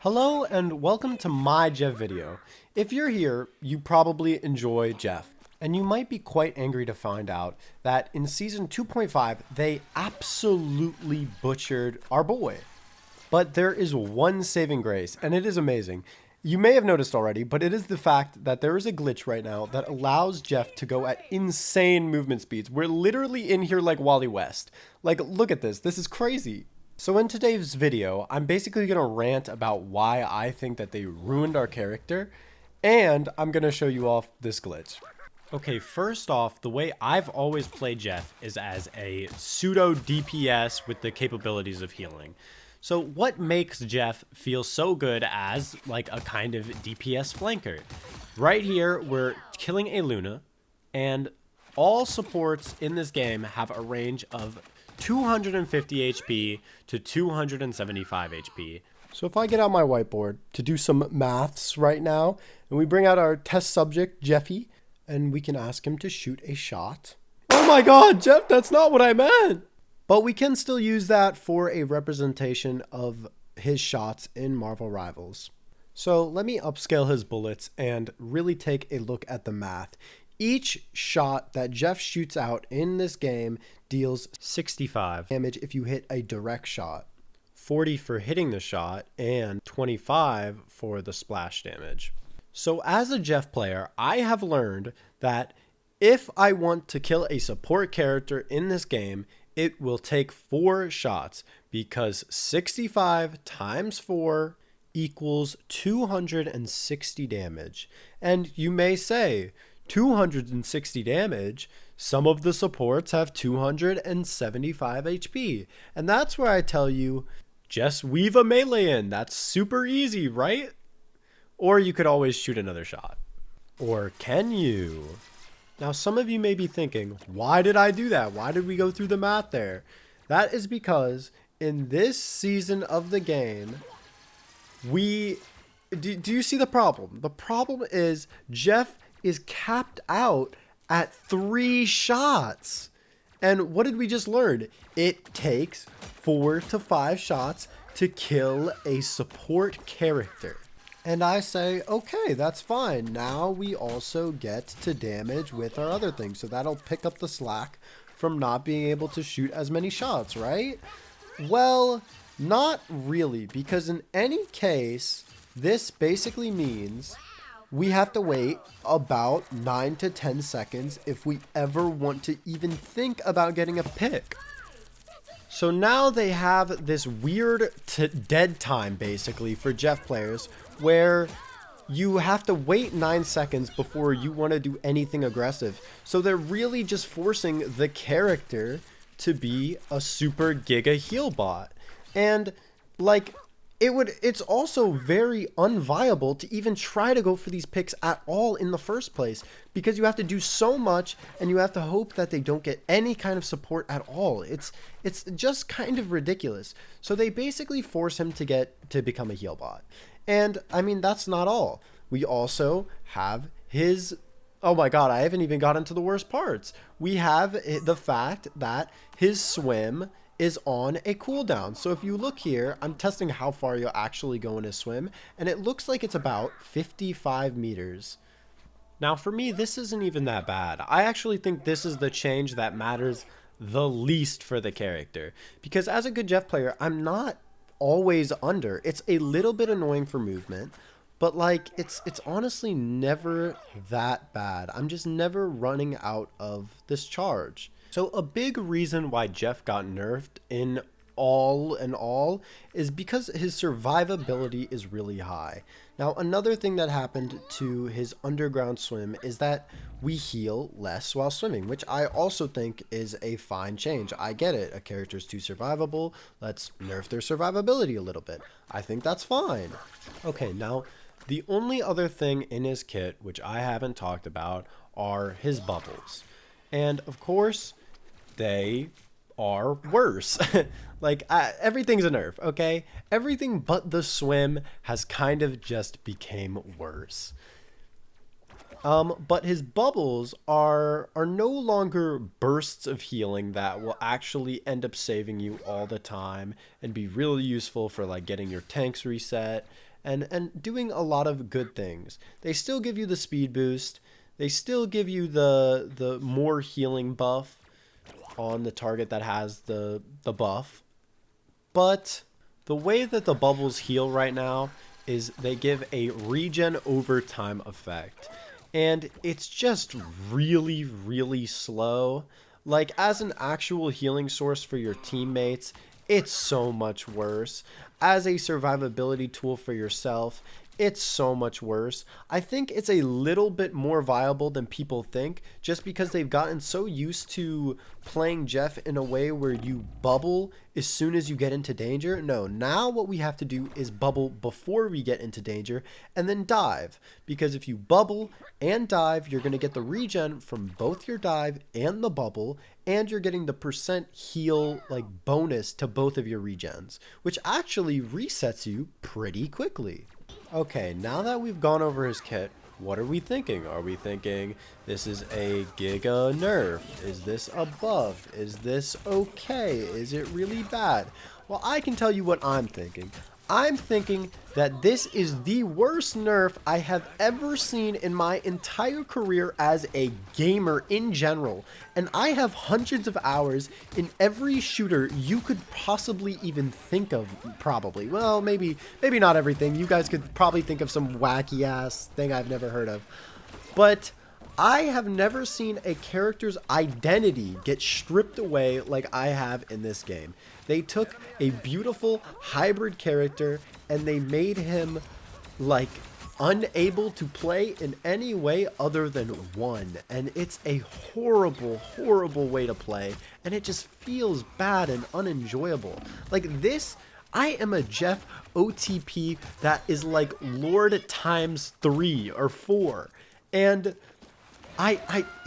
Hello and welcome to my Jeff video. If you're here, you probably enjoy Jeff, and you might be quite angry to find out that in season 2.5 they absolutely butchered our boy. But there is one saving grace, and it is amazing. You may have noticed already, but it is the fact that there is a glitch right now that allows Jeff to go at insane movement speeds. We're literally in here like Wally West. Like, look at this. This is crazy. So in today's video, I'm basically going to rant about why I think that they ruined our character, and I'm going to show you off this glitch. Okay, first off, the way I've always played Jeff is as a pseudo DPS with the capabilities of healing. So what makes Jeff feel so good as like a kind of DPS flanker? Right here, we're killing a Luna, and all supports in this game have a range of 250 HP to 275 HP. So if I get out my whiteboard to do some maths right now, and we bring out our test subject, Jeffy, and we can ask him to shoot a shot. Oh my god, Jeff, that's not what I meant! But we can still use that for a representation of his shots in Marvel Rivals. So let me upscale his bullets and really take a look at the math. Each shot that Jeff shoots out in this game deals 65 damage if you hit a direct shot, 40 for hitting the shot, and 25 for the splash damage. So as a Jeff player, I have learned that if I want to kill a support character in this game, it will take 4 shots because 65 times 4 equals 260 damage. And you may say, 260 damage, some of the supports have 275 HP. And that's where I tell you, just weave a melee in. That's super easy, right? Or you could always shoot another shot. Or can you? Now, some of you may be thinking, why did I do that? Why did we go through the math there? That is because in this season of the game, do you see the problem? The problem is Jeff is capped out at 3 shots. And what did we just learn? It takes 4 to 5 shots to kill a support character. And I say, okay, that's fine. Now we also get to damage with our other things. So that'll pick up the slack from not being able to shoot as many shots, right? Well, not really, because in any case, this basically means we have to wait about 9 to 10 seconds if we ever want to even think about getting a pick. So now they have this weird dead time basically for Jeff players where you have to wait 9 seconds before you want to do anything aggressive. So they're really just forcing the character to be a super giga heal bot. And like, it's also very unviable to even try to go for these picks at all in the first place because you have to do so much and you have to hope that they don't get any kind of support at all. It's just kind of ridiculous. So they basically force him to become a heal bot. And I mean, that's not all. We also have his, oh my god, I haven't even gotten to the worst parts. We have the fact that his swim is on a cooldown. So if you look here, I'm testing how far you'll actually go in his swim, and it looks like it's about 55 meters. Now for me, this isn't even that bad. I actually think this is the change that matters the least for the character, because as a good Jeff player, I'm not always under. It's a little bit annoying for movement, but like it's honestly never that bad. I'm just never running out of this charge. So a big reason why Jeff got nerfed in all is because his survivability is really high. Now, another thing that happened to his underground swim is that we heal less while swimming, which I also think is a fine change. I get it. A character's too survivable. Let's nerf their survivability a little bit. I think that's fine. Okay, now, the only other thing in his kit, which I haven't talked about, are his bubbles. And, of course, they are worse. Like, everything's a nerf, okay? Everything but the swim has kind of just became worse. But his bubbles are no longer bursts of healing that will actually end up saving you all the time and be really useful for like getting your tanks reset and doing a lot of good things. They still give you the speed boost. They still give you the more healing buff on the target that has the buff. But the way that the bubbles heal right now is they give a regen over time effect. And it's just really, really slow. Like, as an actual healing source for your teammates, it's so much worse. As a survivability tool for yourself, it's so much worse. I think it's a little bit more viable than people think, just because they've gotten so used to playing Jeff in a way where you bubble as soon as you get into danger. No, now what we have to do is bubble before we get into danger and then dive. Because if you bubble and dive, you're going to get the regen from both your dive and the bubble, and you're getting the percent heal like bonus to both of your regens, which actually resets you pretty quickly. Okay, now that we've gone over his kit, what are we thinking? Are we thinking this is a giga nerf? Is this a buff? Is this okay? Is it really bad? Well, I can tell you what I'm thinking. I'm thinking that this is the worst nerf I have ever seen in my entire career as a gamer in general. And I have hundreds of hours in every shooter you could possibly even think of, probably. Well, maybe not everything. You guys could probably think of some wacky ass thing I've never heard of. But I have never seen a character's identity get stripped away like I have in this game. They took a beautiful hybrid character and they made him like unable to play in any way other than one. And it's a horrible, horrible way to play. And it just feels bad and unenjoyable. Like this, I am a Jeff OTP that is like Lord times 3 or 4. And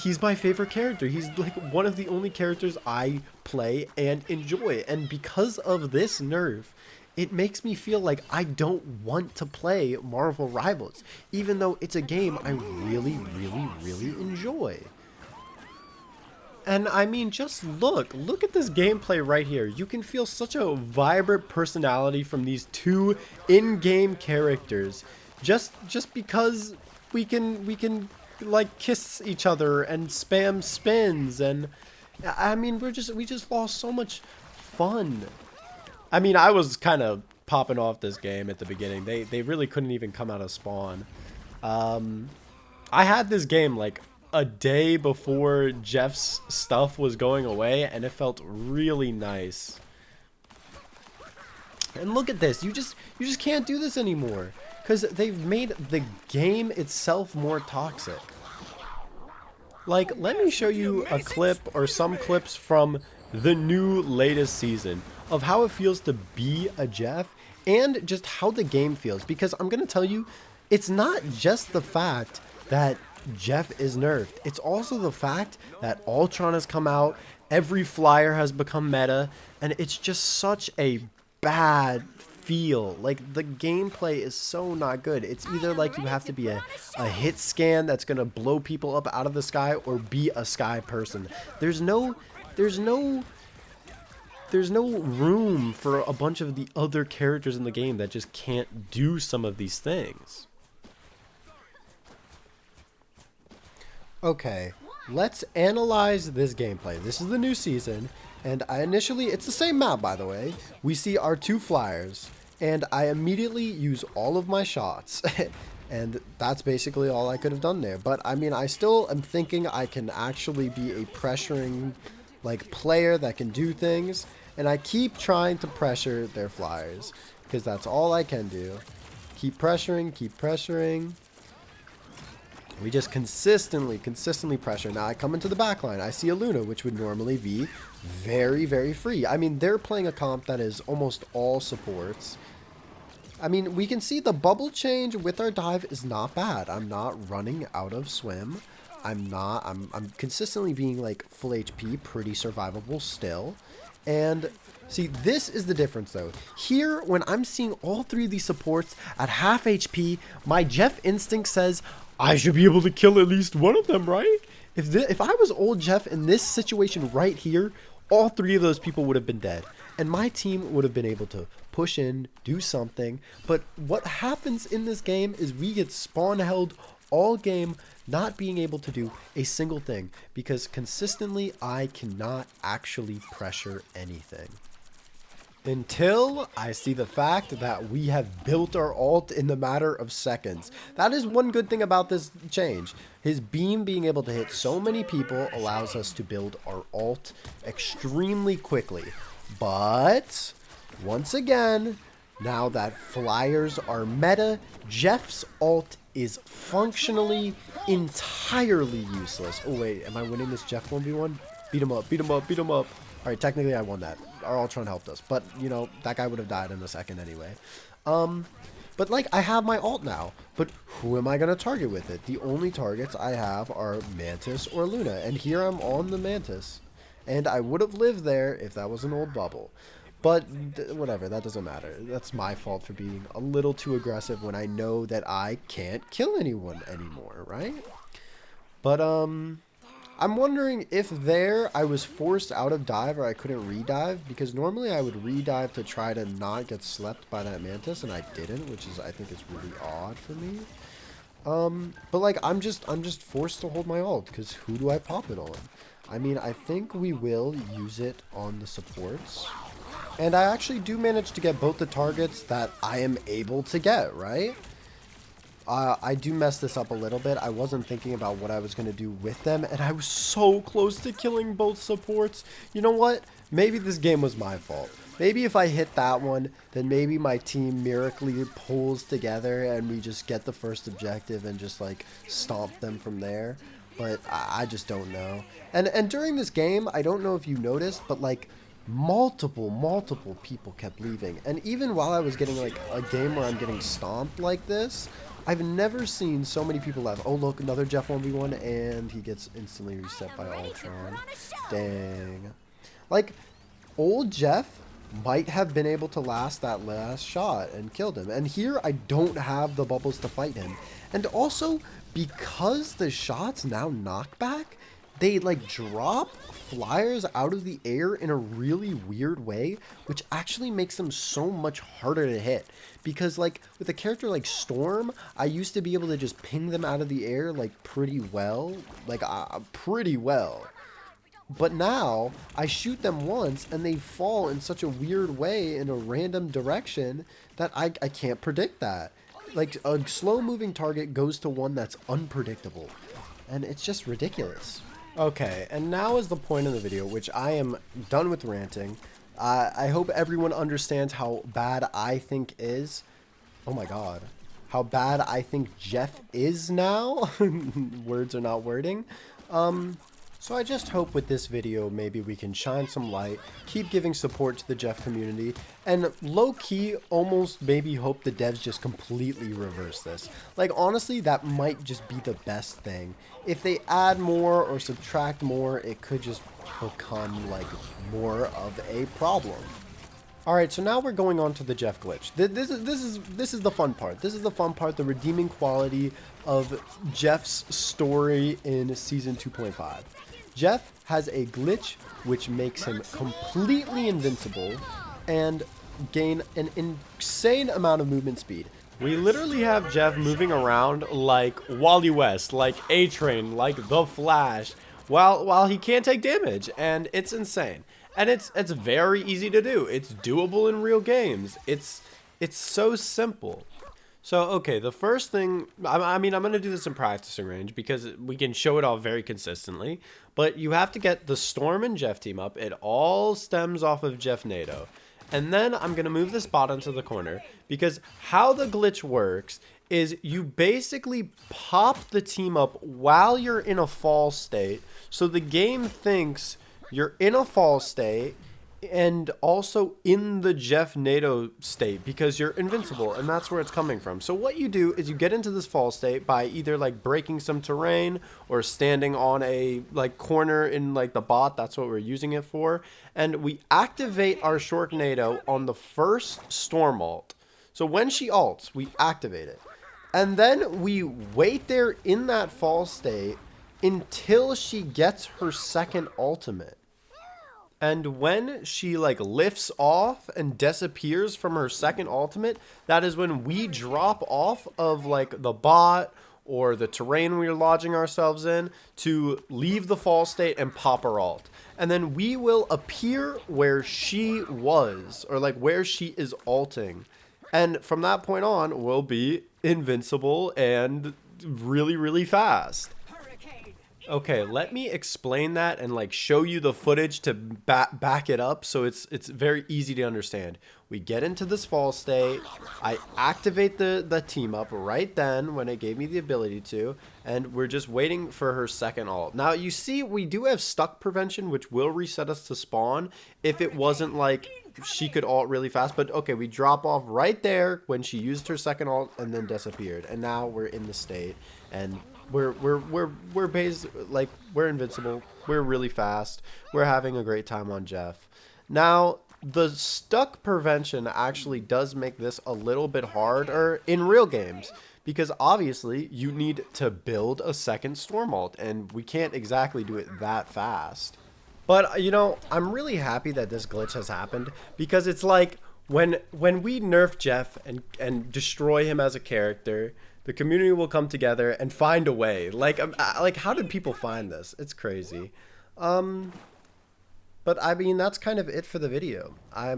he's my favorite character. He's like one of the only characters I play and enjoy. And because of this nerf, it makes me feel like I don't want to play Marvel Rivals, even though it's a game I really, really, really enjoy. And I mean, just look at this gameplay right here. You can feel such a vibrant personality from these two in-game characters, just because we can like kiss each other and spam spins. And I mean, we just lost so much fun. I mean, I was kind of popping off this game at the beginning. They really couldn't even come out of spawn. I had this game like a day before Jeff's stuff was going away, and it felt really nice. And look at this. You just can't do this anymore because they've made the game itself more toxic. Like, let me show you a clip or some clips from the new latest season of how it feels to be a Jeff and just how the game feels. Because I'm going to tell you, it's not just the fact that Jeff is nerfed. It's also the fact that Ultron has come out, every flyer has become meta, and it's just such a bad feel. Like, the gameplay is so not good. It's either like you have to be a hit scan that's gonna blow people up out of the sky, or be a sky person. There's no room for a bunch of the other characters in the game that just can't do some of these things. Okay, let's analyze this gameplay. This is the new season, and it's the same map, by the way. We see our two flyers, and I immediately use all of my shots. And that's basically all I could have done there. But I mean, I still am thinking I can actually be a pressuring like player that can do things, and I keep trying to pressure their flyers because that's all I can do. Keep pressuring. We just consistently pressure. Now I come into the back line. I see a Luna, which would normally be very, very free. I mean, they're playing a comp that is almost all supports. I mean, we can see the bubble change with our dive is not bad. I'm not running out of swim. I'm consistently being like full HP, pretty survivable still. And see, this is the difference though. Here, when I'm seeing all three of these supports at half HP, my Jeff instinct says, I should be able to kill at least one of them, right? If I was old Jeff in this situation right here, all three of those people would have been dead. And my team would have been able to push in, do something. But what happens in this game is we get spawn held all game, not being able to do a single thing. Because consistently, I cannot actually pressure anything. Until I see the fact that we have built our ult in the matter of seconds. That is one good thing about this change. His beam being able to hit so many people allows us to build our ult extremely quickly. But, once again, now that flyers are meta, Jeff's ult is functionally entirely useless. Oh wait, am I winning this Jeff 1v1? Beat him up, beat him up, beat him up. Alright, technically I won that. Our Ultron helped us. But, you know, that guy would have died in a second anyway. But, like, I have my ult now. But who am I going to target with it? The only targets I have are Mantis or Luna. And here I'm on the Mantis. And I would have lived there if that was an old bubble. But, whatever, that doesn't matter. That's my fault for being a little too aggressive when I know that I can't kill anyone anymore, right? But, I'm wondering if there I was forced out of dive or I couldn't redive, because normally I would redive to try to not get slept by that Mantis, and I didn't, which is, I think, is really odd for me. But like I'm just forced to hold my ult, because who do I pop it on? I mean, I think we will use it on the supports, and I actually do manage to get both the targets that I am able to get, right? I do mess this up a little bit. I wasn't thinking about what I was going to do with them, and I was so close to killing both supports. You know what? Maybe this game was my fault. Maybe if I hit that one, then maybe my team miraculously pulls together and we just get the first objective and just, like, stomp them from there. But I just don't know. And during this game, I don't know if you noticed, but, like, multiple people kept leaving. And even while I was getting, like, a game where I'm getting stomped like this, I've never seen so many people left. Oh, look, another Jeff 1v1, and he gets instantly reset by Ultron. Dang. Like, old Jeff might have been able to last that last shot and killed him. And here, I don't have the bubbles to fight him. And also, because the shots now knock back, they, like, drop flyers out of the air in a really weird way, which actually makes them so much harder to hit. Because, like, with a character like Storm, I used to be able to just ping them out of the air, like, pretty well. Like, pretty well. But now, I shoot them once, and they fall in such a weird way in a random direction that I can't predict that. Like, a slow-moving target goes to one that's unpredictable. And it's just ridiculous. Okay, and now is the point of the video, which I am done with ranting. I hope everyone understands how bad I think is. Oh my god. How bad I think Jeff is now. Words are not wording. So I just hope with this video maybe we can shine some light, keep giving support to the Jeff community, and low-key almost maybe hope the devs just completely reverse this. Like, honestly, that might just be the best thing. If they add more or subtract more, it could just become, like, more of a problem. Alright, so now we're going on to the Jeff glitch. This is the fun part. This is the fun part, the redeeming quality of Jeff's story in Season 2.5. Jeff has a glitch which makes him completely invincible and gain an insane amount of movement speed. We literally have Jeff moving around like Wally West, like A-Train, like The Flash, while he can't take damage, and it's insane. And it's very easy to do. It's doable in real games. It's so simple. So, okay, the first thing, I mean, I'm going to do this in practicing range because we can show it all very consistently, but you have to get the Storm and Jeff team up. It all stems off of Jeff NATO. And then I'm going to move this bot into the corner because how the glitch works is you basically pop the team up while you're in a fall state. So the game thinks you're in a fall state and also in the Jeff NATO state because you're invincible, and that's where it's coming from. So what you do is you get into this fall state by either like breaking some terrain or standing on a like corner in like the bot. That's what we're using it for. And we activate our short NATO on the first Storm ult. So when she ults, we activate it. And then we wait there in that fall state until she gets her second ultimate. And when she like lifts off and disappears from her second ultimate, that is when we drop off of like the bot or the terrain we're lodging ourselves in to leave the fall state and pop her ult. And then we will appear where she was, or like where she is ulting. And from that point on, we'll be invincible and really, really fast. Okay, let me explain that and like show you the footage to back it up so it's very easy to understand. We get into this fall state, I activate the team up right then when it gave me the ability to, and we're just waiting for her second ult. Now you see we do have stuck prevention, which will reset us to spawn if it wasn't like she could ult really fast, but okay, we drop off right there when she used her second ult and then disappeared, and now we're in the state and we're based like we're invincible. We're really fast. We're having a great time on Jeff. Now, the stuck prevention actually does make this a little bit harder in real games because obviously you need to build a second storm ult and we can't exactly do it that fast. But you know, I'm really happy that this glitch has happened because it's like when we nerf Jeff and destroy him as a character, the community will come together and find a way. Like how did people find this? It's crazy. But I mean, that's kind of it for the video. I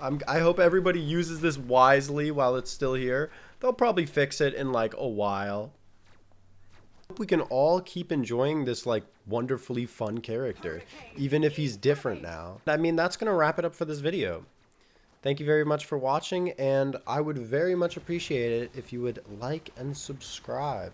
hope everybody uses this wisely while it's still here. They'll probably fix it in like a while. Hope we can all keep enjoying this like wonderfully fun character, even if he's different now. I mean, that's gonna wrap it up for this video. Thank you very much for watching, and I would very much appreciate it if you would like and subscribe.